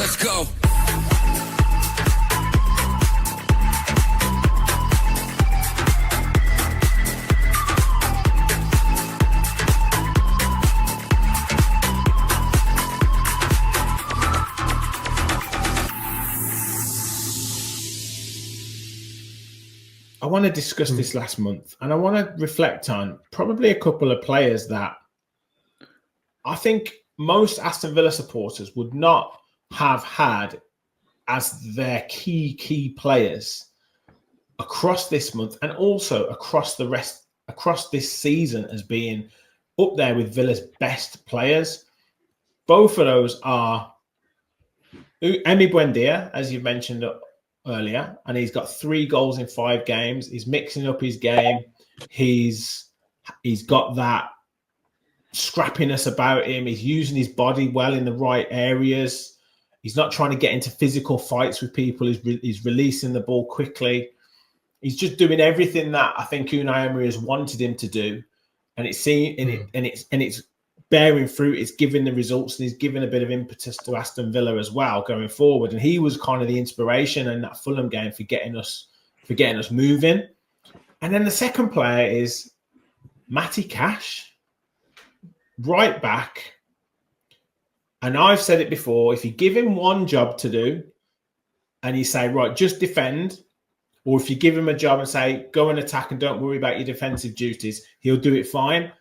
Let's go. I want to discuss this last month, and I want to reflect on probably a couple of players that I think most Aston Villa supporters would not have had as their key players across this month, and also across this season as being up there with Villa's best players. Both of those are Emi Buendia, as you mentioned earlier, and he's got 3 goals in 5 games. He's mixing up his game. He's got that scrappiness about him. He's using his body well in the right areas. He's not trying to get into physical fights with people. He's releasing the ball quickly. He's just doing everything that I think Unai Emery has wanted him to do, and it's bearing fruit. It's giving the results, and he's giving a bit of impetus to Aston Villa as well going forward. And he was kind of the inspiration in that Fulham game for getting us moving. And then the second player is Matty Cash, right back. And I've said it before, if you give him one job to do and you say, right, just defend, or if you give him a job and say, go and attack and don't worry about your defensive duties, he'll do it fine.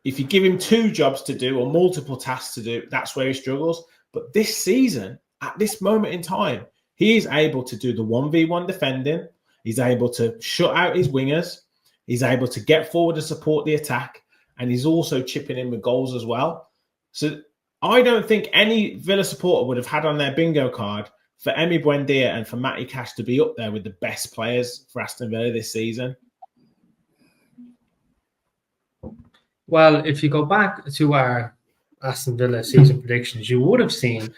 If you give him 2 jobs to do or multiple tasks to do, that's where he struggles. But this season, at this moment in time, he is able to do the 1v1 defending. He's able to shut out his wingers. He's able to get forward and support the attack. And he's also chipping in with goals as well. So I don't think any Villa supporter would have had on their bingo card for Emi Buendia and for Matty Cash to be up there with the best players for Aston Villa this season. Well, if you go back to our Aston Villa season predictions, you would have seen that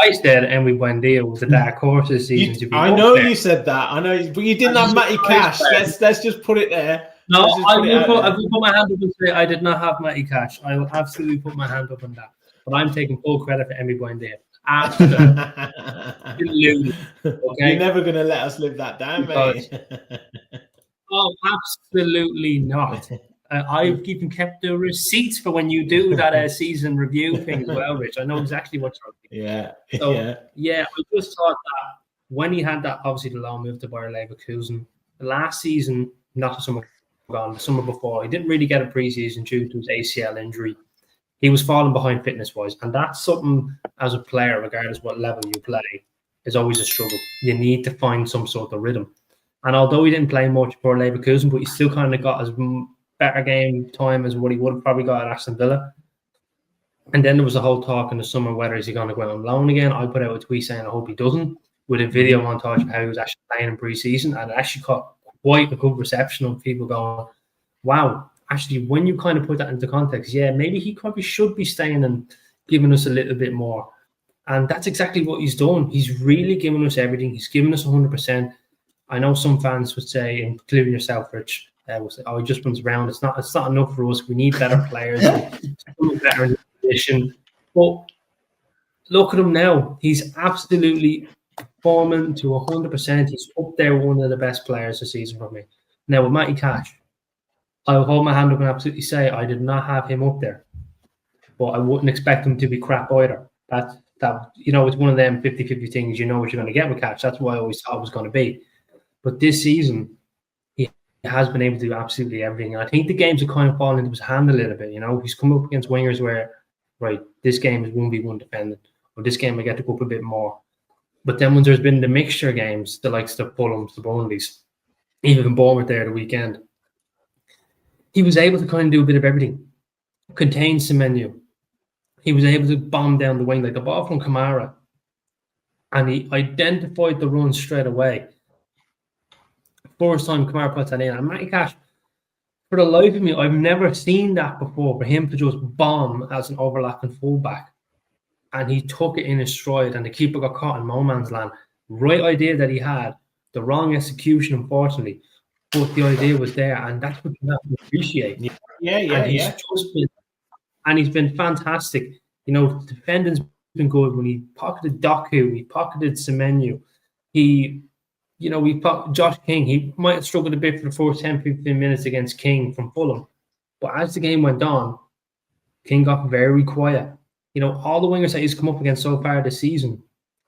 I said Emi Buendia was the dark horse this season. I know you said that. I know, but you didn't have Matty Cash. Let's just put it there. No, I will put my hand up and say I did not have Matty Cash. I will absolutely put my hand up on that. But I'm taking full credit for Emi Buendia. Absolutely. Okay? You're never going to let us live that down, mate. Oh, absolutely not. I've even kept the receipts for when you do that season review thing as well, Rich. I know exactly what you're doing. Yeah. I just thought that when he had that, obviously the loan move to Bayer Leverkusen, the last season, not the summer gone, the summer before, he didn't really get a preseason due to his ACL injury. He was falling behind fitness-wise, and that's something as a player, regardless what level you play, is always a struggle. You need to find some sort of rhythm. And although he didn't play much for Leverkusen, but he still kind of got as better game time as what he would have probably got at Aston Villa. And then there was a whole talk in the summer, whether is he going to go out on loan again. I put out a tweet saying I hope he doesn't, with a video montage of how he was actually playing in pre-season, and it actually caught quite a good reception of people going, wow, actually, when you kind of put that into context, yeah, maybe he probably should be staying and giving us a little bit more. And that's exactly what he's done. He's really given us everything. He's given us 100%. I know some fans would say, including yourself, Rich, will say, oh, he just runs around. It's not enough for us. We need better players. Better in the position. But look at him now. He's absolutely performing to 100%. He's up there, one of the best players this season for me. Now, with Matty Cash, I will hold my hand up and absolutely say I did not have him up there. But I wouldn't expect him to be crap either. That it's one of them 50-50 things. You know what you're going to get with Cash. That's what I always thought it was going to be. But this season, he has been able to do absolutely everything. And I think the games have kind of fallen into his hand a little bit. He's come up against wingers where, right, this game is 1v1 defending, or this game I get to go up a bit more. But then when there's been the mixture games, the likes of the Fulhams, the Burnleys, even Bournemouth there the weekend, he was able to kind of do a bit of everything. Contain Semenyo. He was able to bomb down the wing, like the ball from Kamara. And he identified the run straight away. First time Kamara puts that in. And Matty Cash, for the life of me, I've never seen that before, for him to just bomb as an overlapping fullback. And he took it in his stride, and the keeper got caught in no man's land. Right idea that he had, the wrong execution, unfortunately. But the idea was there, and that's what you have to appreciate. Yeah. And he's been fantastic. Defending's been good when he pocketed Doku, he pocketed Semenyo, we Josh King. He might have struggled a bit for the first 10, 15 minutes against King from Fulham. But as the game went on, King got very quiet. All the wingers that he's come up against so far this season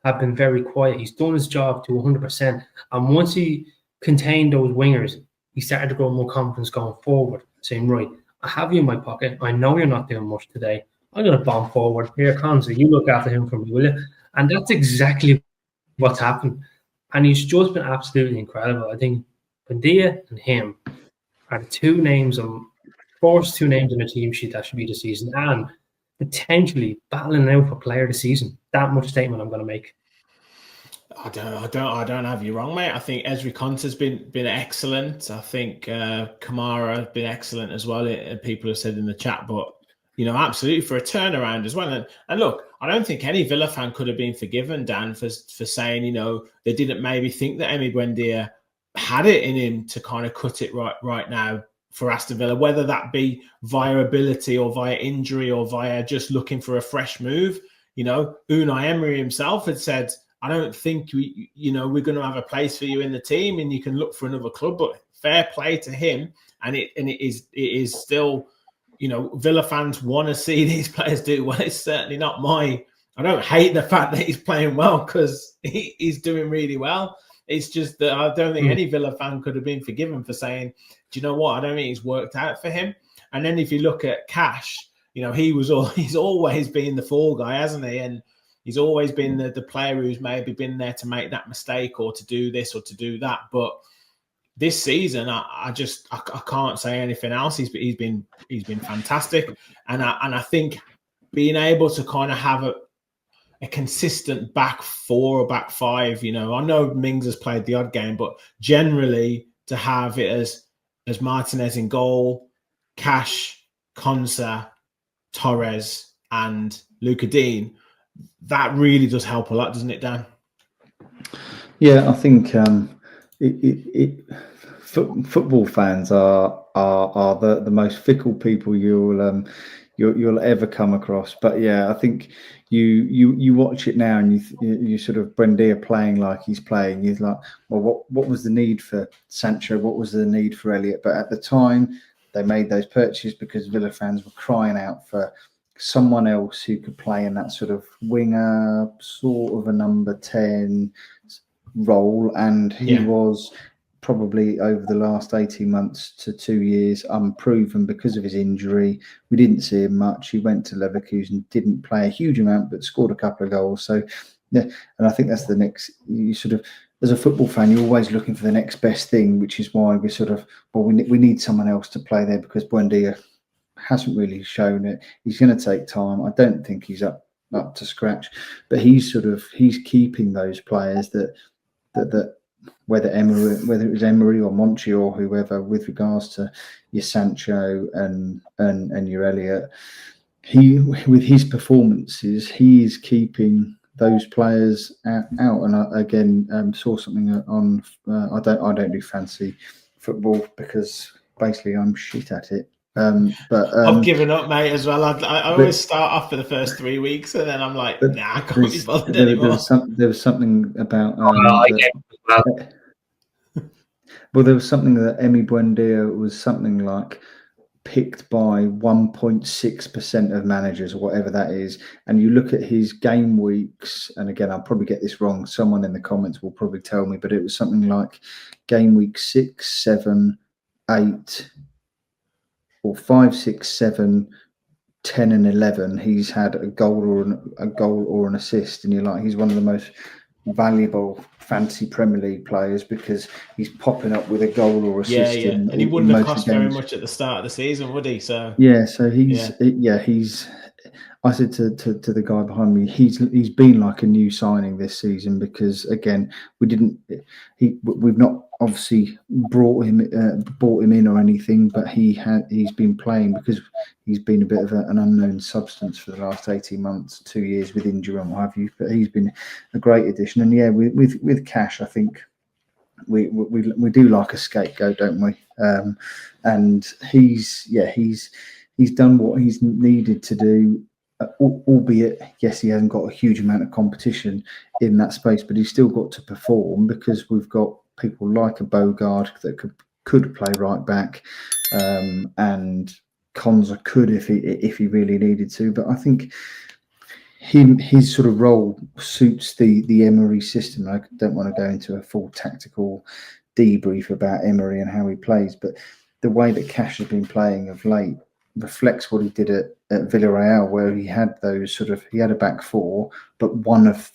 have been very quiet. He's done his job to 100%. And once he contained those wingers, he started to grow more confidence going forward, saying, right, I have you in my pocket. I know you're not doing much today. I'm going to bomb forward. Here comes it. You look after him for me, will you? And that's exactly what's happened. And he's just been absolutely incredible. I think Buendia and him are the first two names on the team sheet that should be the season, and potentially battling out for player of the season. That much statement I'm going to make. I don't have you wrong, mate. I think Ezri Konsa's been excellent. I think Kamara has been excellent as well. People have said in the chat, but absolutely for a turnaround as well. And look, I don't think any Villa fan could have been forgiven, Dan, for saying they didn't maybe think that Emi Buendia had it in him to kind of cut it right now for Aston Villa, whether that be via ability or via injury or via just looking for a fresh move. Unai Emery himself had said, I don't think we're going to have a place for you in the team and you can look for another club. But fair play to him, and it is still, Villa fans want to see these players do well. It's certainly not I don't hate the fact that he's playing well because he's doing really well. It's just that I don't think any Villa fan could have been forgiven for saying, do you know what? I don't think it's worked out for him. And then if you look at Cash, he's always been the fall guy, hasn't he? And he's always been the player who's maybe been there to make that mistake or to do this or to do that. But this season, I can't say anything else. He's been fantastic, and I think being able to kind of have a consistent back four or back five. I know Mings has played the odd game, but generally to have it as Martinez in goal, Cash, Konsa, Torres, and Luca Dean. That really does help a lot, doesn't it, Dan? Yeah, I think football fans are the most fickle people you'll ever come across. But yeah, I think you watch it now and you sort of Buendia playing like he's playing. You're like, well, what was the need for Sancho? What was the need for Elliott? But at the time, they made those purchases because Villa fans were crying out for someone else who could play in that sort of winger, sort of a number 10 role, and he was probably over the last 18 months to 2 years unproven because of his injury. We didn't see him much. He went to Leverkusen, didn't play a huge amount, but scored a couple of goals. So yeah, and I think that's the next. You sort of, as a football fan, you're always looking for the next best thing, which is why we sort of, we need someone else to play there because Buendia hasn't really shown it. He's going to take time. I don't think he's up to scratch, but he's keeping those players that whether it was Emery or Monchi or whoever, with regards to your Sancho and your Elliott, with his performances, he is keeping those players out. And I again saw something on. I don't do fancy football because basically I'm shit at it. But I've given up, mate, as well. I always start off for the first 3 weeks, and then I'm like, nah, I can't be bothered anymore. There was something about. Well, there was something that Emi Buendia was something like picked by 1.6% of managers or whatever that is. And you look at his game weeks, and again, I'll probably get this wrong. Someone in the comments will probably tell me, but it was something like game week 6, 7, 8, or 5, 6, 7, 10, and 11. He's had a goal or an assist, and you're like, he's one of the most valuable fantasy Premier League players because he's popping up with a goal or assist. Yeah. And he wouldn't have cost very much at the start of the season, would he? So yeah, so he's. I said to the guy behind me, he's been like a new signing this season because again we've not obviously brought him in or anything, but he's been playing because he's been a bit of an unknown substance for the last 18 months, 2 years with injury and what have you. But he's been a great addition, and yeah, with Cash, I think we do like a scapegoat, don't we? And he's done what he's needed to do. albeit, yes, he hasn't got a huge amount of competition in that space, but he's still got to perform because we've got people like a Bogard that could play right back, and Konza could if he really needed to. But I think his sort of role suits the Emery system. I don't want to go into a full tactical debrief about Emery and how he plays, but the way that Cash has been playing of late reflects what he did at Villarreal, where he had a back four, but one of,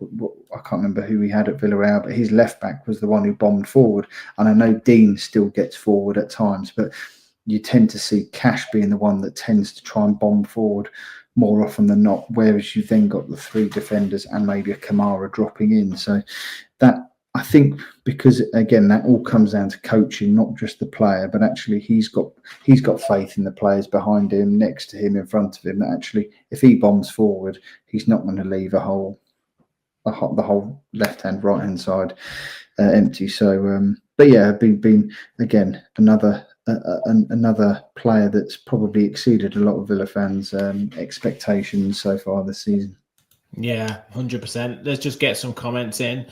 I can't remember who he had at Villarreal, but his left back was the one who bombed forward. And I know Dean still gets forward at times, but you tend to see Cash being the one that tends to try and bomb forward more often than not, whereas you then got the three defenders and maybe a Kamara dropping in. So that, I think, because again, that all comes down to coaching, not just the player, but actually he's got faith in the players behind him, next to him, in front of him, that actually if he bombs forward, he's not going to leave the whole left hand, right hand side empty. So, but yeah, been again another player that's probably exceeded a lot of Villa fans' expectations so far this season. Yeah, 100%. Let's just get some comments in.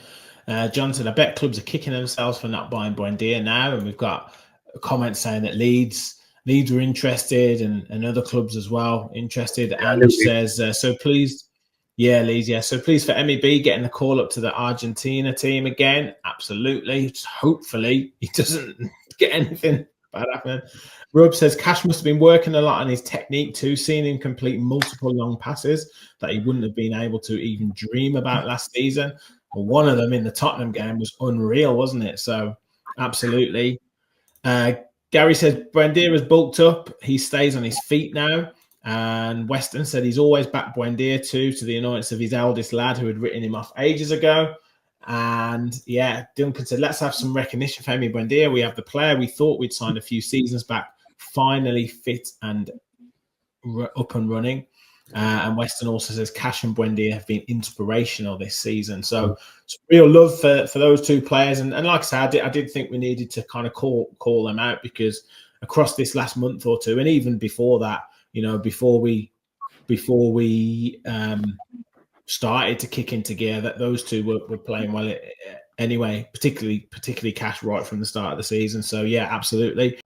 John said, I bet clubs are kicking themselves for not buying Buendia now. And we've got a comment saying that Leeds were interested and other clubs as well interested. And says, so pleased. Yeah, Leeds, yeah. So pleased for Emi getting the call up to the Argentina team again. Absolutely. Just hopefully he doesn't get anything bad happening. Rub says Cash must have been working a lot on his technique too, seeing him complete multiple long passes that he wouldn't have been able to even dream about last season. Well, one of them in the Tottenham game was unreal, wasn't it? So absolutely. Gary says Buendia has bulked up. He stays on his feet now. And Weston said he's always backed Buendia too, to the annoyance of his eldest lad who had written him off ages ago. And yeah, Duncan said, let's have some recognition for Emi Buendia. We have the player we thought we'd signed a few seasons back, finally fit and up and running. And Weston also says Cash and Buendia have been inspirational this season. So it's real love for those two players. And like I said, I did think we needed to kind of call them out, because across this last month or two, and even before that, you know, before we started to kick into gear, that those two were playing well anyway, particularly Cash right from the start of the season. So yeah, absolutely.